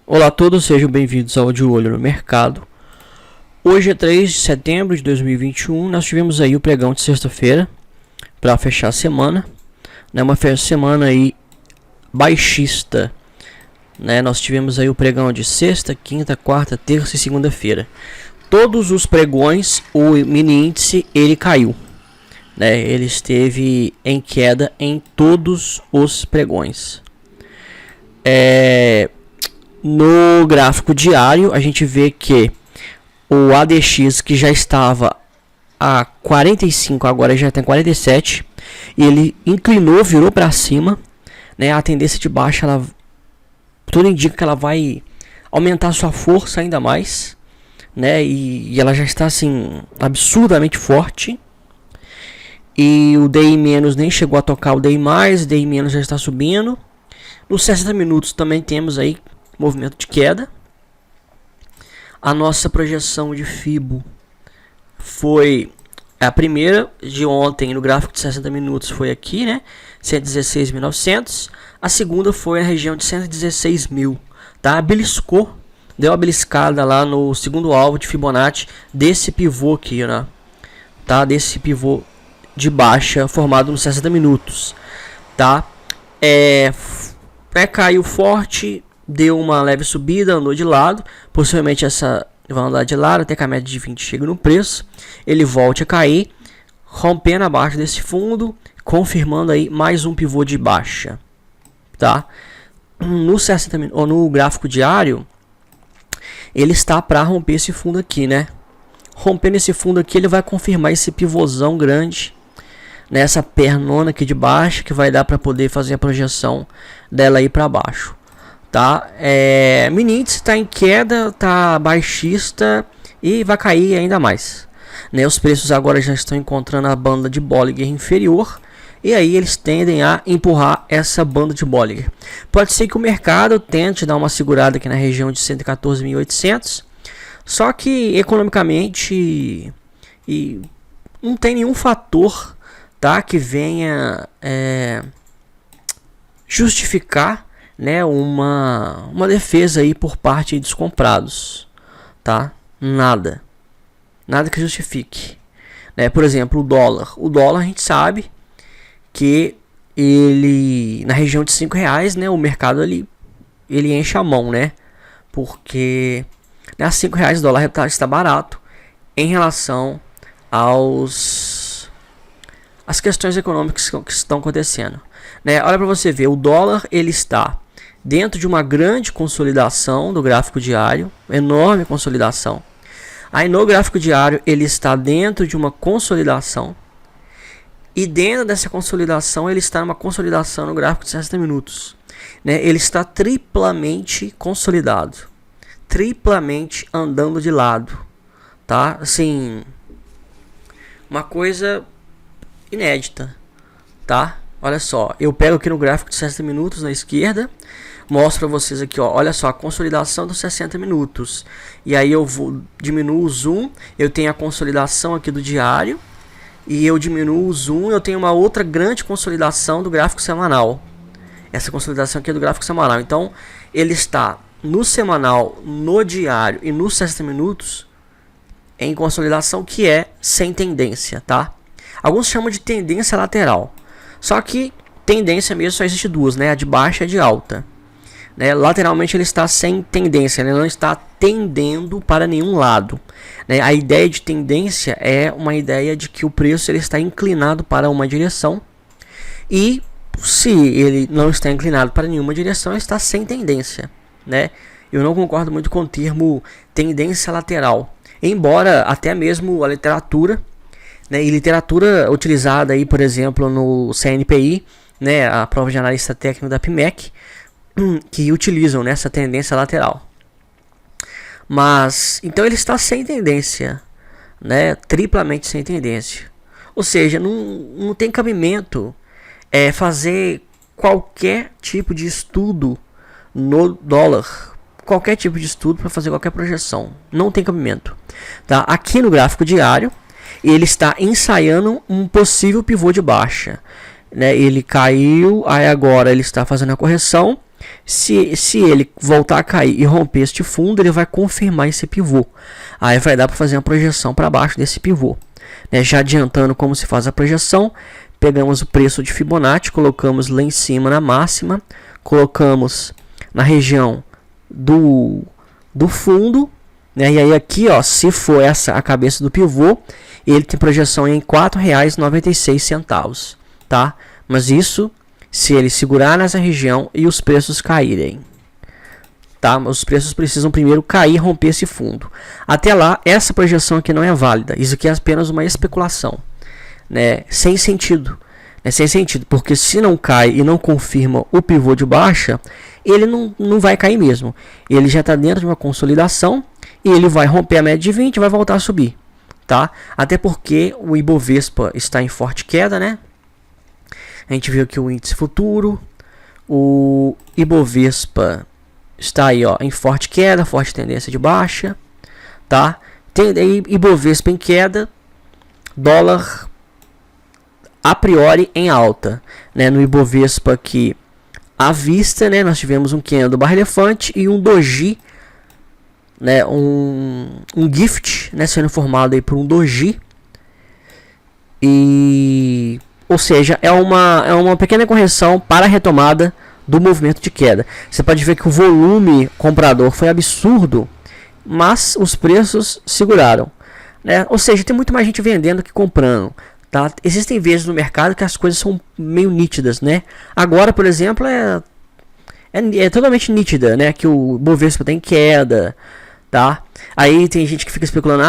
Olá a todos, sejam bem-vindos ao De Olho no Mercado. Hoje é 3 de setembro de 2021, nós tivemos aí o pregão de sexta-feira para fechar a semana, né? Uma semana aí baixista, né? Nós tivemos aí o pregão de sexta, quinta, quarta, terça e segunda-feira. Todos os pregões, o mini índice ele caiu, né? Ele esteve em queda em todos os pregões. No gráfico diário, a gente vê que o ADX, que já estava a 45, agora já tem 47, e ele inclinou, virou para cima, né? A tendência de baixa, tudo indica que ela vai aumentar sua força ainda mais, né? E ela já está assim absurdamente forte. E o DI- nem chegou a tocar o DI+, o DI- já está subindo. Nos 60 minutos também temos aí movimento de queda. A nossa projeção de FIBO foi a primeira de ontem no gráfico de 60 minutos, foi aqui, né? 116.900. A segunda foi na região de 116.000, tá? Beliscou, deu uma beliscada lá no segundo alvo de Fibonacci desse pivô aqui, né? Tá? Desse pivô de baixa formado nos 60 minutos, tá? Caiu forte, deu uma leve subida, andou de lado, possivelmente essa vai andar de lado até que a média de 20 chegue no preço, ele volte a cair, rompendo abaixo desse fundo, confirmando aí mais um pivô de baixa, tá? No 60 ou no gráfico diário, ele está para romper esse fundo aqui, né? Rompendo esse fundo aqui, ele vai confirmar esse pivôzão grande nessa pernona aqui de baixo, que vai dar para poder fazer a projeção dela aí para baixo, tá? Mini índice está em queda, tá baixista e vai cair ainda mais, né? Os preços agora já estão encontrando a banda de Bollinger inferior e aí eles tendem a empurrar essa banda de Bollinger. Pode ser que o mercado tente dar uma segurada aqui na região de 114.800, só que economicamente e não tem nenhum fator, tá, que venha justificar, né, uma defesa aí por parte dos comprados, tá? Nada que justifique, né? Por exemplo, o dólar a gente sabe que ele na região de R$5, né, o mercado ele enche a mão, né? Porque a R$5 o dólar está barato em relação as questões econômicas que estão acontecendo, né? Olha para você ver, o dólar ele está dentro de uma grande consolidação do gráfico diário, enorme consolidação. Aí no gráfico diário ele está dentro de uma consolidação e dentro dessa consolidação ele está numa consolidação no gráfico de 60 minutos, né? Ele está triplamente consolidado, triplamente andando de lado, tá? Assim, uma coisa inédita, tá? Olha só, eu pego aqui no gráfico de 60 minutos na esquerda, mostro para vocês aqui, ó, olha só a consolidação dos 60 minutos. E aí eu diminuo o zoom, eu tenho a consolidação aqui do diário e eu diminuo o zoom, eu tenho uma outra grande consolidação do gráfico semanal. Essa consolidação aqui é do gráfico semanal. Então, ele está no semanal, no diário e nos 60 minutos em consolidação que é sem tendência, tá? Alguns chamam de tendência lateral. Só que tendência mesmo só existe duas, né? A de baixa e a de alta, né? Lateralmente ele está sem tendência, ele não está tendendo para nenhum lado, né? A ideia de tendência é uma ideia de que o preço ele está inclinado para uma direção. E se ele não está inclinado para nenhuma direção, ele está sem tendência, né? Eu não concordo muito com o termo tendência lateral. Embora até mesmo a literatura, né, e literatura utilizada aí, por exemplo, no CNPI, né, a prova de analista técnico da PMEC, que utilizam nessa tendência lateral. Mas então ele está sem tendência, né, triplamente sem tendência. Ou seja, não tem cabimento fazer qualquer tipo de estudo no dólar. Qualquer tipo de estudo para fazer qualquer projeção. Não tem cabimento. Tá? Aqui no gráfico diário, ele está ensaiando um possível pivô de baixa, né? Ele caiu, aí agora ele está fazendo a correção Se ele voltar a cair e romper este fundo, ele vai confirmar esse pivô. Aí vai dar para fazer uma projeção para baixo desse pivô. Né? Já adiantando como se faz a projeção, pegamos o preço de Fibonacci, colocamos lá em cima na máxima, colocamos na região do fundo, né? E aí aqui, ó, se for essa a cabeça do pivô, ele tem projeção em R$ 4,96, tá? Mas isso se ele segurar nessa região e os preços caírem, tá? Os preços precisam primeiro cair e romper esse fundo. Até lá, essa projeção aqui não é válida. Isso aqui é apenas uma especulação, né? Sem sentido. Sem sentido, porque se não cai e não confirma o pivô de baixa, ele não vai cair mesmo. Ele já está dentro de uma consolidação e ele vai romper a média de 20 e vai voltar a subir, tá? Até porque o Ibovespa está em forte queda, né? A gente viu aqui o índice futuro, o Ibovespa está aí, ó, em forte queda, forte tendência de baixa, tá? Tem aí Ibovespa em queda, dólar a priori em alta, né? No Ibovespa aqui à vista, né? Nós tivemos um candle do barra elefante e um doji, né? Um gift, né? Sendo formado aí por um doji, e ou seja, é uma pequena correção para a retomada do movimento de queda. Você pode ver que o volume comprador foi absurdo, mas os preços seguraram, né? Ou seja, tem muito mais gente vendendo que comprando, tá? Existem vezes no mercado que as coisas são meio nítidas, né? Agora, por exemplo, é totalmente nítida, né? Que o Bovespa tem queda, tá? Aí tem gente que fica especulando,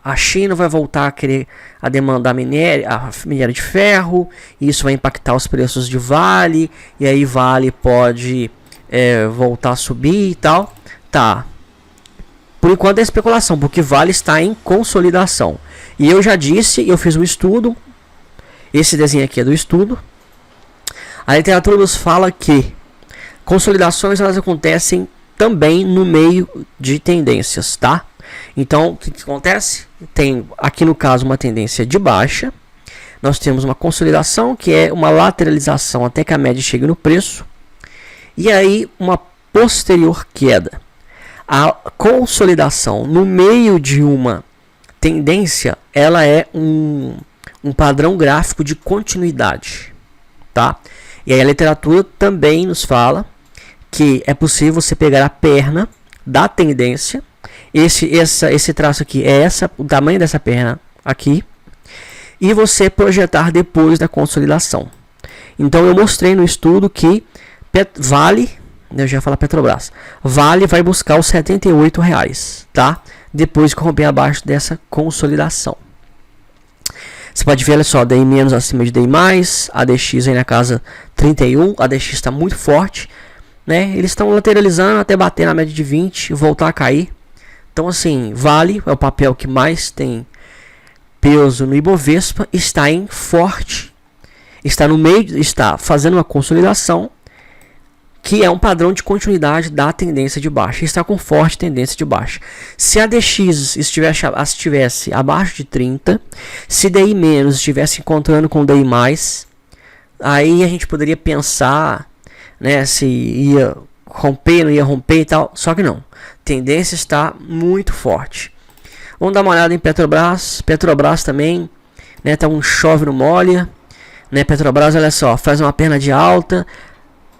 a China vai voltar a querer demandar minério de ferro, e isso vai impactar os preços de Vale, e aí Vale pode voltar a subir e tal, tá? Por enquanto é especulação, porque Vale está em consolidação. E eu já disse, eu fiz um estudo, esse desenho aqui é do estudo. A literatura nos fala que consolidações elas acontecem também no meio de tendências, tá? Então, o que acontece? Tem aqui no caso uma tendência de baixa. Nós temos uma consolidação, que é uma lateralização até que a média chegue no preço. E aí uma posterior queda. A consolidação no meio de uma tendência, ela é um padrão gráfico de continuidade, tá? E aí a literatura também nos fala que é possível você pegar a perna da tendência. Esse traço aqui é o tamanho dessa perna aqui, e você projetar depois da consolidação. Então eu mostrei no estudo que Vale, eu já ia falar Petrobras, Vale vai buscar os R$78, tá? Depois que romper abaixo dessa consolidação. Você pode ver, olha só, DI menos acima de DI mais, ADX aí na casa 31, ADX está muito forte, né? Eles estão lateralizando até bater na média de 20 e voltar a cair. Então, assim, Vale é o papel que mais tem peso no Ibovespa, está em forte, está no meio, está fazendo uma consolidação, que é um padrão de continuidade da tendência de baixa, está com forte tendência de baixa. Se a DX estivesse abaixo de 30, se DI menos estivesse encontrando com DI mais, aí a gente poderia pensar, né, se ia romper, não ia romper e tal, só que não. A tendência está muito forte. Vamos dar uma olhada em Petrobras. Petrobras também, né, tá um chove no molha, né? Petrobras, olha só, faz uma perna de alta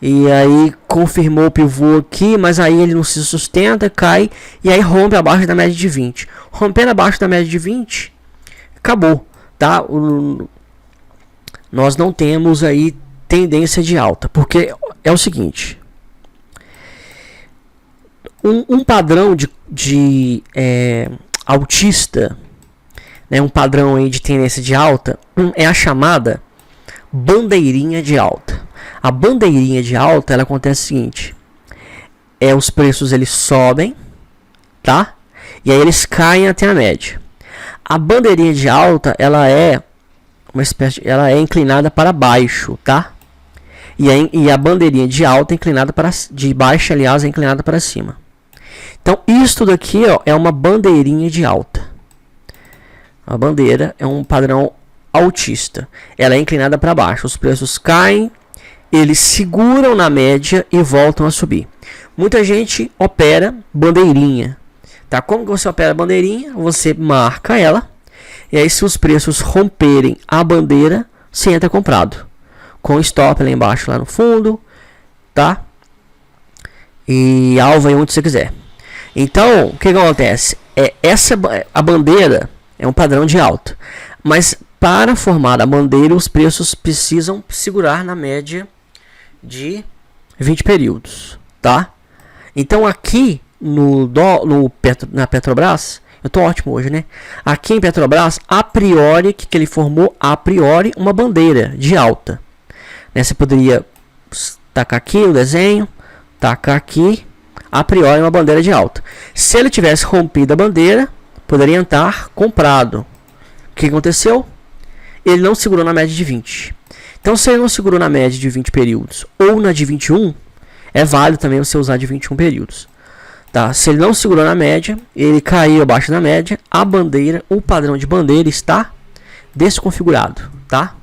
e aí confirmou o pivô aqui, mas aí ele não se sustenta, cai e aí rompe abaixo da média de 20. Rompendo abaixo da média de 20, acabou, tá? Nós não temos aí tendência de alta, porque é o seguinte, um padrão de altista, né, um padrão aí de tendência de alta, é a chamada bandeirinha de alta. A bandeirinha de alta, ela acontece o seguinte, os preços eles sobem, tá? E aí eles caem até a média. A bandeirinha de alta, ela é uma espécie, ela é inclinada para baixo, tá? E a bandeirinha de alta é inclinada para de baixo, aliás, é inclinada para cima. Então, isso daqui, ó, é uma bandeirinha de alta. A bandeira é um padrão altista. Ela é inclinada para baixo. Os preços caem eles seguram na média e voltam a subir. Muita gente opera bandeirinha, tá? Como que você opera a bandeirinha? Você marca ela, e aí se os preços romperem a bandeira, você entra comprado, com stop lá embaixo, lá no fundo, tá? E alvo aí onde você quiser. Então, o que acontece? A bandeira é um padrão de alta, mas para formar a bandeira, os preços precisam segurar na média de 20 períodos, tá? Então aqui na Petrobras, eu tô ótimo hoje, né? Aqui em Petrobras, a priori, que ele formou a priori uma bandeira de alta, né? Você poderia tacar aqui o desenho, tacar aqui, a priori uma bandeira de alta. Se ele tivesse rompido a bandeira, poderia entrar comprado. O que aconteceu? Ele não segurou na média de 20. Então, se ele não segurou na média de 20 períodos ou na de 21, é válido também você usar de 21 períodos. Tá? Se ele não segurou na média, ele caiu abaixo da média, a bandeira, o padrão de bandeira está desconfigurado. Tá?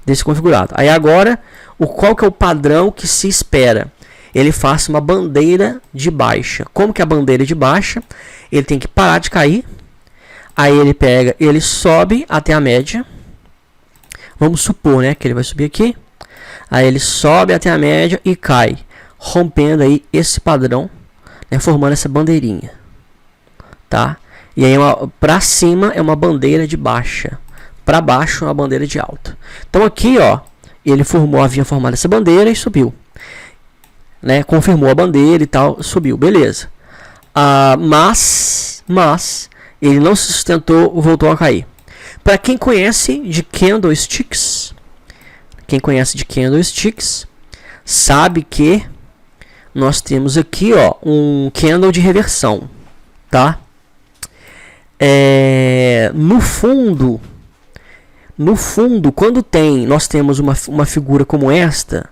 Desconfigurado. Aí agora, qual que é o padrão que se espera? Ele faça uma bandeira de baixa. Como que é a bandeira de baixa? Ele tem que parar de cair. Aí ele sobe até a média. Vamos supor, né, que ele vai subir aqui. Aí ele sobe até a média e cai, rompendo aí esse padrão, né, formando essa bandeirinha, tá? E aí para cima é uma bandeira de baixa, para baixo é uma bandeira de alta. Então aqui, ó, ele havia formado essa bandeira e subiu, né? Confirmou a bandeira e tal, subiu, beleza. Mas ele não se sustentou, voltou a cair. Para quem conhece de candlesticks, sabe que nós temos aqui, ó, um candle de reversão, tá? No fundo, quando nós temos uma figura como esta,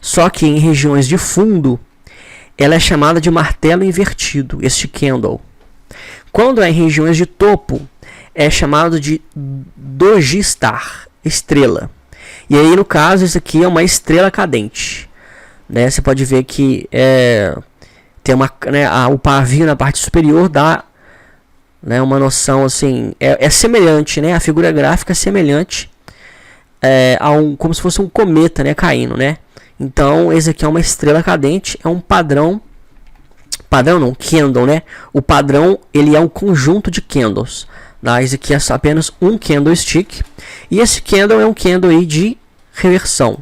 só que em regiões de fundo, ela é chamada de martelo invertido, este candle. Quando é em regiões de topo, é chamado de Doji Star, estrela. E aí, no caso, isso aqui é uma estrela cadente, né? Você pode ver que tem o pavio na parte superior dá, né, uma noção assim, é semelhante, né? A figura gráfica é semelhante como se fosse um cometa, né, caindo, né? Então, esse aqui é uma estrela cadente, é um padrão não, candle, né? O padrão, ele é um conjunto de candles. Esse aqui é apenas um candlestick. E esse candle é um candle aí de reversão,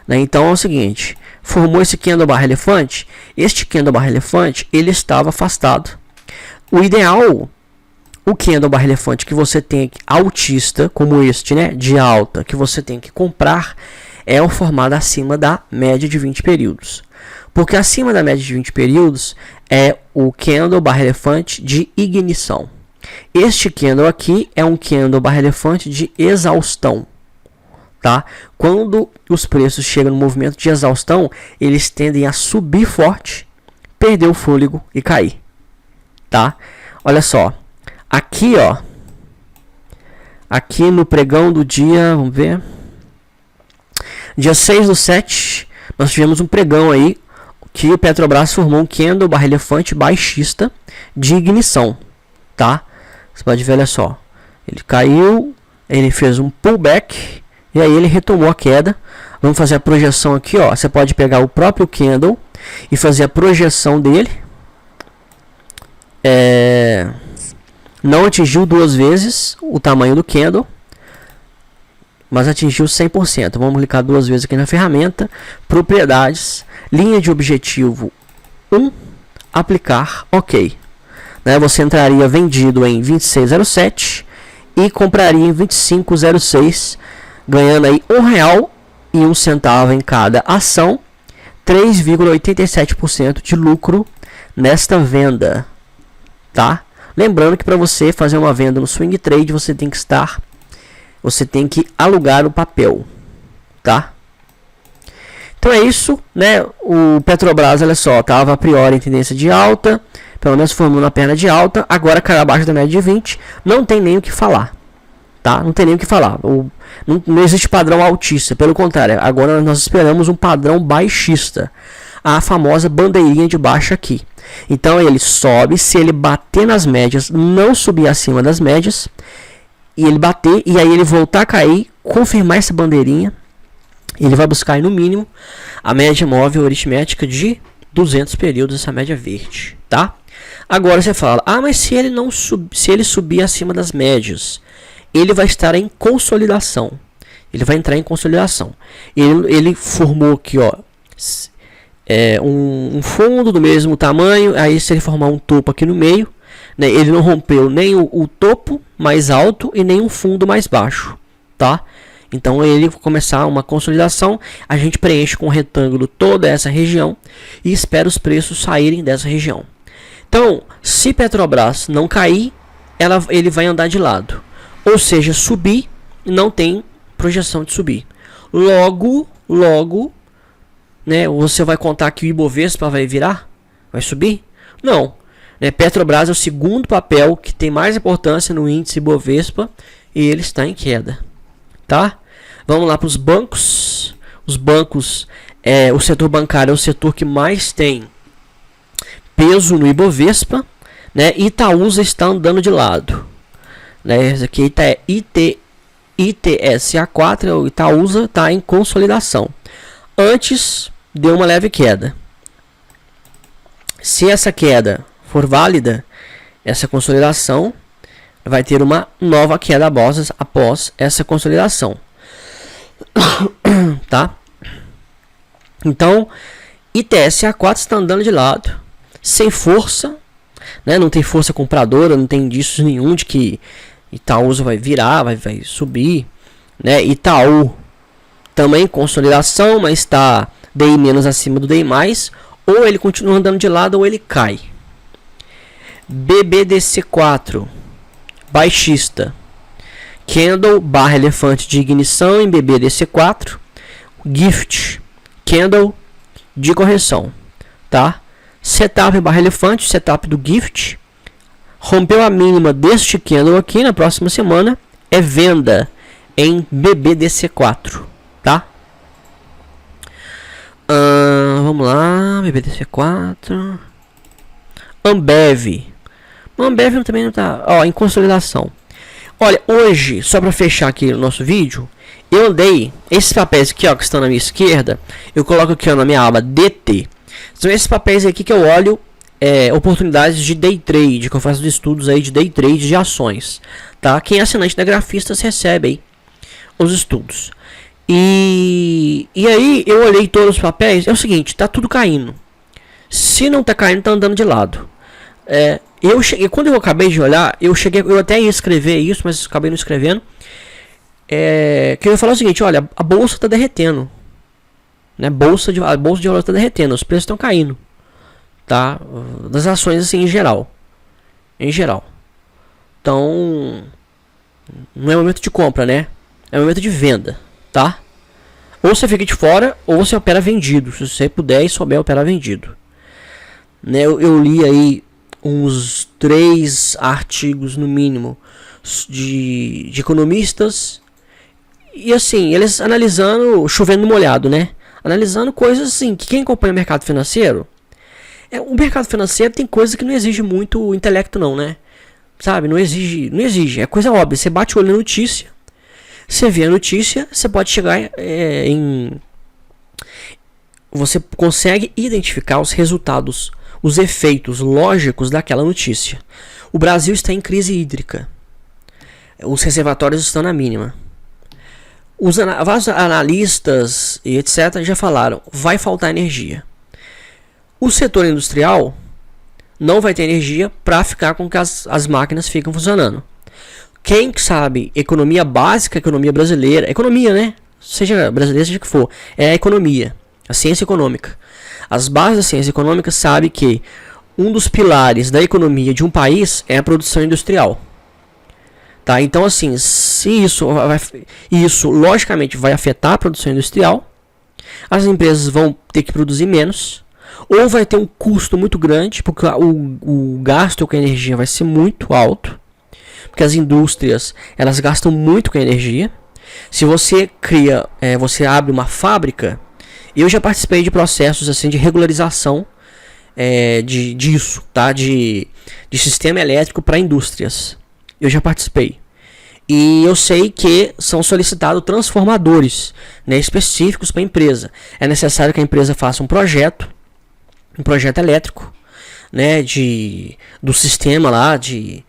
né? Então é o seguinte, formou esse candle barra elefante. Este candle barra elefante, ele estava afastado. O ideal, o candle barra elefante que você tem altista, como este, né, de alta, que você tem que comprar, é o formado acima da média de 20 períodos. Porque acima da média de 20 períodos é o candle barra elefante de ignição. Este candle aqui é um candle barra elefante de exaustão, tá? Quando os preços chegam no movimento de exaustão, eles tendem a subir forte, perder o fôlego e cair, tá? Olha só, aqui, ó, aqui no pregão do dia, vamos ver, dia 6/7, nós tivemos um pregão aí que o Petrobras formou um candle barra elefante baixista de ignição, tá? Você pode ver, olha só, ele caiu, ele fez um pullback e aí ele retomou a queda. Vamos fazer a projeção aqui, ó. Você pode pegar o próprio candle e fazer a projeção dele. Não atingiu 2 vezes o tamanho do candle, mas atingiu 100%. Vamos clicar 2 vezes aqui na ferramenta, propriedades, linha de objetivo 1, aplicar, ok. Né, você entraria vendido em 26,07 e compraria em 25,06, ganhando aí R$1,01 em cada ação, 3,87% de lucro nesta venda, tá? Lembrando que para você fazer uma venda no swing trade, você tem que alugar o papel, tá? Então é isso, né? O Petrobras, olha só, estava a priori em tendência de alta, pelo menos formando a perna de alta, agora caiu abaixo da média de 20, não tem nem o que falar, tá? Não tem nem o que falar. Não existe padrão altista, pelo contrário, agora nós esperamos um padrão baixista, a famosa bandeirinha de baixo aqui. Então ele sobe, se ele bater nas médias, não subir acima das médias, e ele bater, e aí ele voltar a cair, confirmar essa bandeirinha, ele vai buscar aí, no mínimo a média móvel aritmética de 200 períodos, essa média verde, tá? Agora você fala, mas se ele não se ele subir acima das médias, ele vai estar em consolidação. Ele vai entrar em consolidação. Ele formou aqui, ó, um fundo do mesmo tamanho. Aí se ele formar um topo aqui no meio, né, ele não rompeu nem o topo mais alto e nem um fundo mais baixo, tá? Então ele vai começar uma consolidação. A gente preenche com um retângulo toda essa região e espera os preços saírem dessa região. Então, se Petrobras não cair, ele vai andar de lado. Ou seja, subir, não tem projeção de subir. Logo, né, você vai contar que o Ibovespa vai virar? Vai subir? Não. Né, Petrobras é o segundo papel que tem mais importância no índice Ibovespa e ele está em queda. Tá? Vamos lá para os bancos. Os bancos, o setor bancário é o setor que mais tem peso no Ibovespa, né? Itaúsa está andando de lado, né? Esse aqui é ITSA4, o Itaúsa está em consolidação. Antes deu uma leve queda. Se essa queda for válida, essa consolidação vai ter uma nova queda após essa consolidação. Tá? Então, ITSA4 está andando de lado, sem força, né? Não tem força compradora, não tem indícios nenhum de que Itaúsa vai virar, vai subir, né? Itaú também consolidação, mas está DI menos acima do DI mais, ou ele continua andando de lado ou ele cai. BBDC4 baixista, candle barra elefante de ignição em BBDC4, gift, candle de correção, tá? Setup barra elefante, setup do gift, rompeu a mínima deste candle aqui na próxima semana, é venda em BBDC4, tá? Vamos lá, BBDC4, Ambev também não tá, em consolidação. Olha, hoje, só para fechar aqui o nosso vídeo, eu andei, esses papéis aqui, ó, que estão na minha esquerda, eu coloco aqui, ó, na minha aba DT. São esses papéis aqui que eu olho oportunidades de day trade, que eu faço estudos aí de day trade de ações, tá? Quem é assinante da Grafistas recebe aí os estudos. E aí eu olhei todos os papéis, é o seguinte, tá tudo caindo. Se não tá caindo, tá andando de lado. Quando eu acabei de olhar, eu até ia escrever isso, mas acabei não escrevendo. Que eu ia falar o seguinte, olha, a bolsa está derretendo, né? A bolsa de valores está derretendo, os preços estão caindo, tá? Das ações assim em geral. Então, não é momento de compra, né? É momento de venda, tá? Ou você fica de fora, ou você opera vendido. Se você puder e souber operar vendido, né? Eu li aí uns 3 artigos no mínimo de economistas, e assim, eles analisando, chovendo no molhado, né? Analisando coisas assim, que quem acompanha o mercado financeiro, o mercado financeiro tem coisa que não exige muito intelecto não, né? Sabe, não exige, é coisa óbvia, você bate o olho na notícia, você vê a notícia, você pode chegar você consegue identificar os resultados, os efeitos lógicos daquela notícia. O Brasil está em crise hídrica. Os reservatórios estão na mínima. Vários analistas e etc. já falaram, vai faltar energia. O setor industrial não vai ter energia para ficar com que as máquinas fiquem funcionando. Quem sabe economia básica, economia brasileira, economia, né? Seja brasileira, seja que for, é a economia, a ciência econômica. As bases da ciência econômica sabem que um dos pilares da economia de um país é a produção industrial. Tá? Então, assim, se isso logicamente vai afetar a produção industrial, as empresas vão ter que produzir menos, ou vai ter um custo muito grande, porque o gasto com a energia vai ser muito alto, porque as indústrias elas gastam muito com energia. Se você você abre uma fábrica, eu já participei de processos assim de regularização disso, tá? De sistema elétrico para indústrias. Eu já participei. E eu sei que são solicitados transformadores, né, específicos para a empresa. É necessário que a empresa faça um projeto elétrico, né, do sistema lá de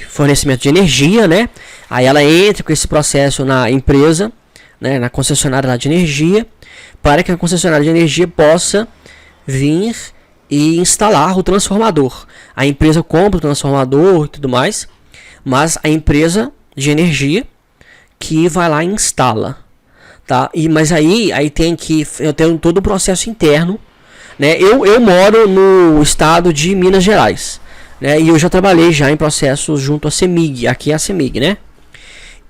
fornecimento de energia, né? Aí ela entra com esse processo na empresa, né, na concessionária lá de energia, para que a concessionária de energia possa vir e instalar o transformador. A empresa compra o transformador e tudo mais, mas a empresa de energia que vai lá e instala, tá? Mas aí eu tenho todo o processo interno, né? Eu moro no estado de Minas Gerais, né? E eu já trabalhei já em processos junto à CEMIG, aqui é a CEMIG, né?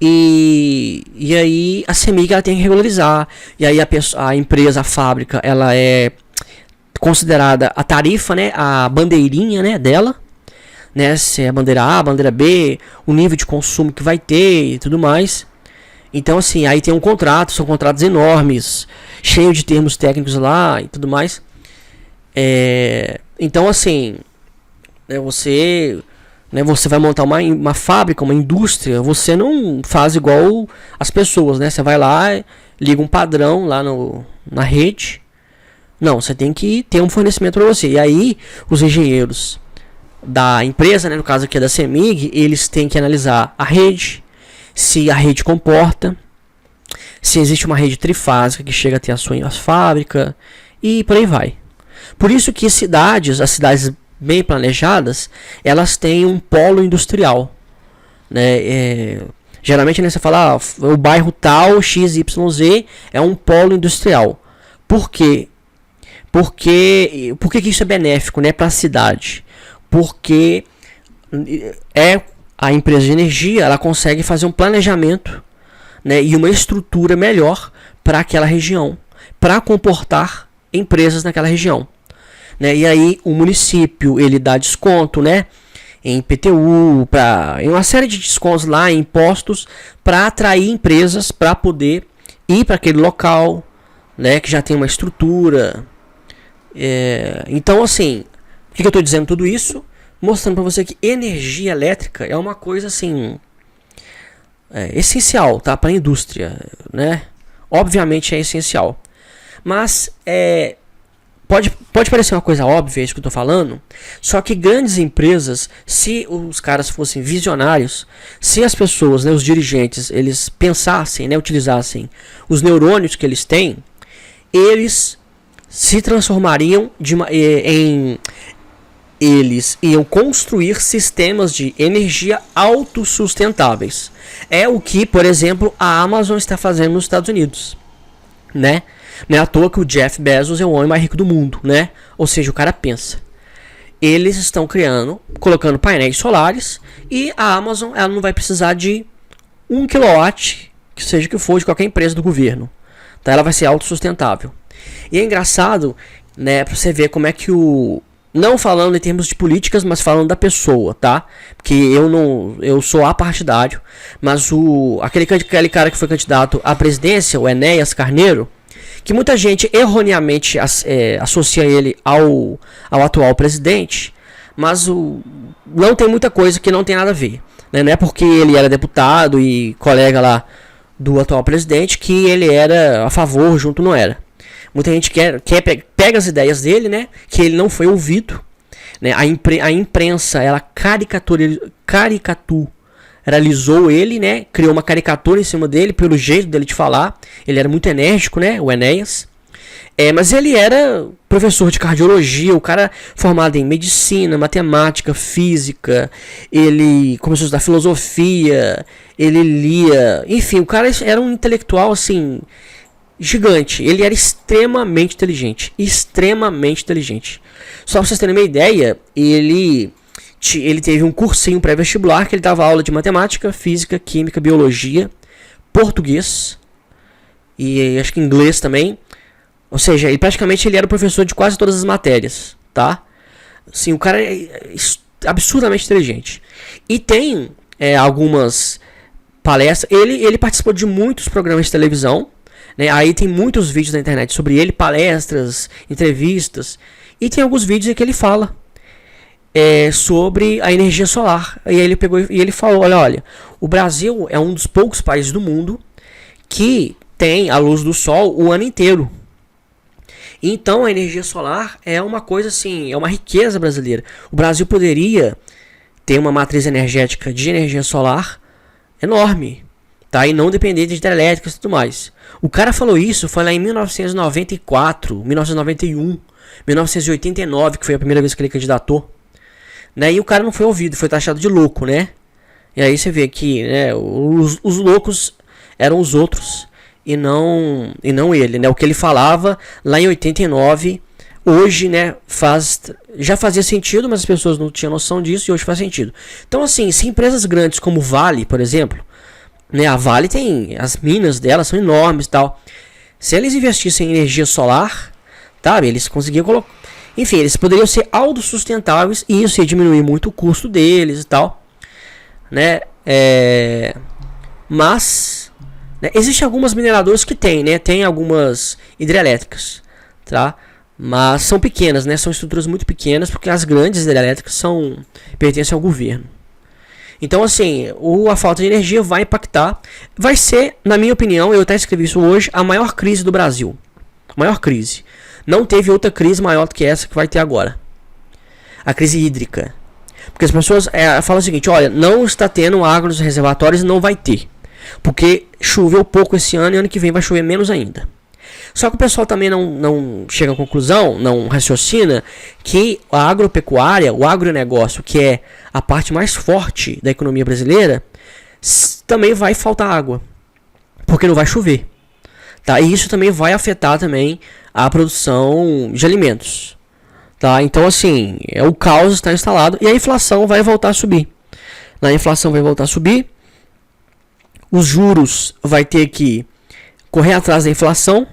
E aí a CEMIG ela tem que regularizar, e aí a empresa, a fábrica, ela é considerada a tarifa, né? A bandeirinha, né, dela, né, se é bandeira A, bandeira B, o nível de consumo que vai ter e tudo mais. Então assim, aí tem um contrato, são contratos enormes, cheio de termos técnicos lá e tudo mais. Então assim, você vai montar uma fábrica, uma indústria, você não faz igual as pessoas, né? Você vai lá, liga um padrão lá na rede. Não, você tem que ter um fornecimento para você. E aí os engenheiros da empresa, né, no caso aqui é da CEMIG, eles têm que analisar a rede, se a rede comporta, se existe uma rede trifásica que chega até a sua fábrica e por aí vai. Por isso que as cidades bem planejadas, elas têm um polo industrial, né? Geralmente, né, você fala, o bairro tal, XYZ, é um polo industrial. Por quê? Por que isso é benéfico, né, para a cidade? Porque a empresa de energia, ela consegue fazer um planejamento, né, e uma estrutura melhor para aquela região, para comportar empresas naquela região, né? E aí o município ele dá desconto, né, em IPTU, em uma série de descontos lá, em impostos, para atrair empresas para poder ir para aquele local, né, que já tem uma estrutura. Então assim, por que eu estou dizendo tudo isso? Mostrando para você que energia elétrica é uma coisa assim essencial, tá, para a indústria, né? Obviamente é essencial, mas pode parecer uma coisa óbvia isso que eu estou falando, só que grandes empresas, se os caras fossem visionários, se as pessoas, né, os dirigentes, eles pensassem, né, utilizassem os neurônios que eles têm, eles se transformariam eles iam construir sistemas de energia autossustentáveis. É o que, por exemplo, a Amazon está fazendo nos Estados Unidos, né? Não é à toa que o Jeff Bezos é o homem mais rico do mundo, né? Ou seja, o cara pensa. Eles estão colocando painéis solares, e a Amazon ela não vai precisar de 1 kW, que seja o que for, de qualquer empresa do governo. Então ela vai ser autossustentável. E é engraçado, né, pra você ver como é que não falando em termos de políticas, mas falando da pessoa, tá? Porque eu sou apartidário, mas aquele cara que foi candidato à presidência, o Enéas Carneiro, que muita gente erroneamente associa ele ao atual presidente, mas não tem muita coisa que não tem nada a ver, né? Não é porque ele era deputado e colega lá do atual presidente que ele era a favor, junto não era. Muita gente pega as ideias dele, né, que ele não foi ouvido, né? A imprensa ela caricaturizou ele, né? Criou uma caricatura em cima dele pelo jeito dele de falar. Ele era muito enérgico, né? O Enéas. Mas ele era professor de cardiologia, o cara formado em medicina, matemática, física. Ele começou a estudar filosofia, ele lia, enfim, o cara era um intelectual assim gigante. Ele era extremamente inteligente, Só pra vocês terem uma ideia, ele teve um cursinho pré-vestibular que ele dava aula de matemática, física, química, biologia, português e acho que inglês também. Ou seja, ele era o professor de quase todas as matérias, tá? Assim, o cara é absurdamente inteligente. E tem algumas palestras. Ele participou de muitos programas de televisão, né? Aí tem muitos vídeos na internet sobre ele, palestras, entrevistas, e tem alguns vídeos em que ele fala sobre a energia solar. E aí ele pegou e ele falou, olha, o Brasil é um dos poucos países do mundo que tem a luz do sol o ano inteiro. Então a energia solar é uma coisa assim, é uma riqueza brasileira. O Brasil poderia ter uma matriz energética de energia solar enorme, tá? E não depender de hidrelétricas e tudo mais. O cara falou isso, foi lá em 1994, 1991, 1989, que foi a primeira vez que ele candidatou, né? E o cara não foi ouvido, foi taxado de louco, né? E aí você vê que, né, os loucos eram os outros e não ele, né? O que ele falava lá em 89, hoje, né, já fazia sentido, mas as pessoas não tinham noção disso e hoje faz sentido. Então, assim, se empresas grandes como Vale, por exemplo, né, a Vale tem, as minas dela são enormes e tal. Se eles investissem em energia solar, tá, eles conseguiam colocar, enfim, eles poderiam ser autossustentáveis e isso ia diminuir muito o custo deles e tal, né? Mas, né, existem algumas mineradoras que tem, né? Tem algumas hidrelétricas, tá? Mas são pequenas, né? São estruturas muito pequenas, porque as grandes hidrelétricas pertencem ao governo. Então, assim, a falta de energia vai impactar. Vai ser, na minha opinião, eu até escrevi isso hoje, a maior crise do Brasil. Maior crise. Não teve outra crise maior do que essa que vai ter agora. A crise hídrica. Porque as pessoas falam o seguinte, olha, não está tendo água nos reservatórios e não vai ter. Porque choveu pouco esse ano e ano que vem vai chover menos ainda. Só que o pessoal também não chega à conclusão, não raciocina que a agropecuária, o agronegócio, que é a parte mais forte da economia brasileira, também vai faltar água, porque não vai chover. Tá? E isso também vai afetar também a produção de alimentos. Tá? Então, assim, o caos está instalado e a inflação vai voltar a subir. A inflação vai voltar a subir, os juros vai ter que correr atrás da inflação.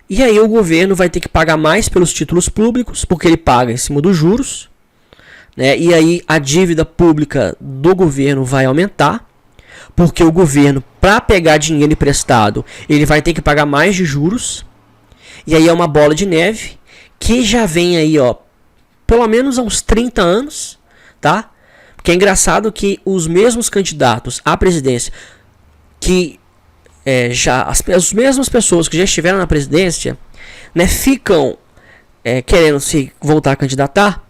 E aí o governo vai ter que pagar mais pelos títulos públicos, porque ele paga em cima dos juros, né? E aí a dívida pública do governo vai aumentar, porque o governo, para pegar dinheiro emprestado, ele vai ter que pagar mais de juros. E aí é uma bola de neve que já vem aí, ó, pelo menos há uns 30 anos, tá? Porque é engraçado que os mesmos candidatos à presidência que as mesmas pessoas que já estiveram na presidência, né, ficam querendo se voltar a candidatar.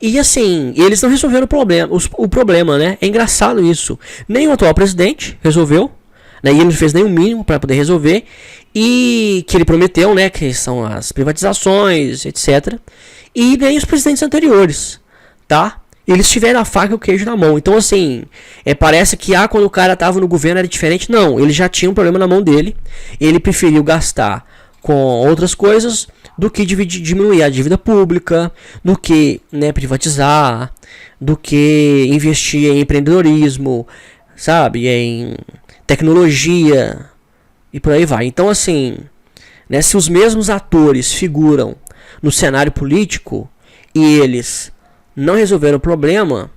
E assim, eles não resolveram o problema, né? É engraçado isso. Nem o atual presidente resolveu, né? E ele não fez nem o mínimo para poder resolver. E que ele prometeu, né? Que são as privatizações, etc. E nem os presidentes anteriores, tá? Eles tiveram a faca e o queijo na mão. Então, assim, parece que quando o cara tava no governo era diferente. Não, ele já tinha um problema na mão dele. Ele preferiu gastar com outras coisas do que diminuir a dívida pública, do que, né, privatizar, do que investir em empreendedorismo, sabe, em tecnologia e por aí vai. Então, assim, né, se os mesmos atores figuram no cenário político e eles não resolveram o problema,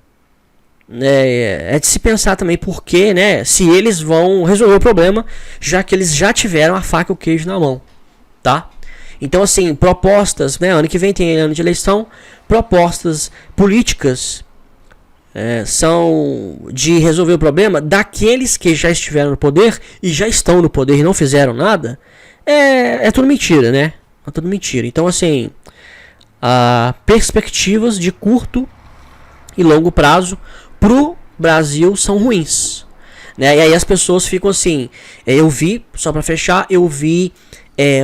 é de se pensar também porque, né, se eles vão resolver o problema, já que eles já tiveram a faca e o queijo na mão, tá? Então, assim, propostas, né, ano que vem tem ano de eleição, propostas políticas são de resolver o problema daqueles que já estiveram no poder e já estão no poder e não fizeram nada, é tudo mentira, né? É tudo mentira. Então, assim, perspectivas de curto e longo prazo pro Brasil são ruins, né? E aí as pessoas ficam assim, eu vi, só para fechar, eu vi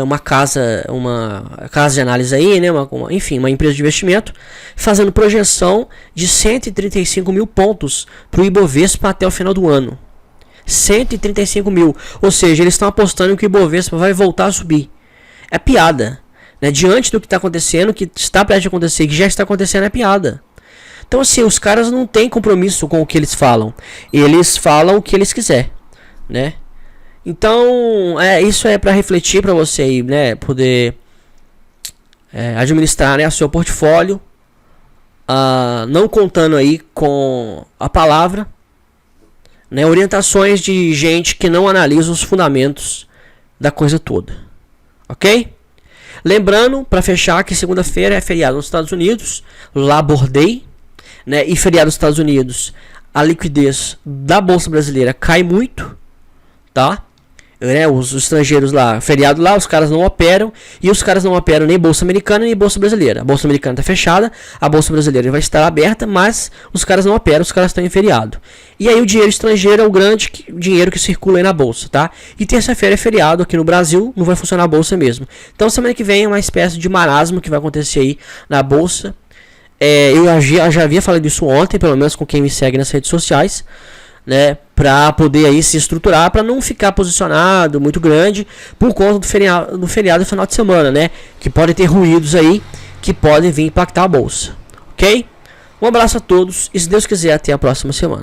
uma casa de análise aí, né? Enfim, uma empresa de investimento fazendo projeção de 135 mil pontos pro Ibovespa até o final do ano. 135 mil, ou seja, eles estão apostando que o Ibovespa vai voltar a subir. É piada, né? Diante do que está acontecendo, que está prestes a acontecer, que já está acontecendo, é piada. Então, assim, os caras não têm compromisso com o que eles falam. Eles falam o que eles quiserem, né? Então, isso é para refletir, para você aí, né, poder administrar, né, o seu portfólio, não contando aí com a palavra, né? Orientações de gente que não analisa os fundamentos da coisa toda, ok? Lembrando, para fechar, que segunda-feira é feriado nos Estados Unidos, Labor Day, né? E feriado nos Estados Unidos, a liquidez da Bolsa Brasileira cai muito, tá? Né, os estrangeiros lá, feriado lá, os caras não operam, e os caras não operam nem Bolsa Americana nem Bolsa Brasileira. A Bolsa Americana está fechada, a Bolsa Brasileira vai estar aberta, mas os caras não operam, os caras estão em feriado. E aí o dinheiro estrangeiro é o grande dinheiro que circula aí na Bolsa, tá? E terça-feira é feriado aqui no Brasil, não vai funcionar a Bolsa mesmo. Então semana que vem é uma espécie de marasmo que vai acontecer aí na Bolsa. Eu já havia falado isso ontem, pelo menos com quem me segue nas redes sociais, né, para poder aí se estruturar, para não ficar posicionado muito grande por conta do feriado final de semana, né, que pode ter ruídos aí que podem vir impactar a bolsa, ok? Um abraço a todos e, se Deus quiser, até a próxima semana.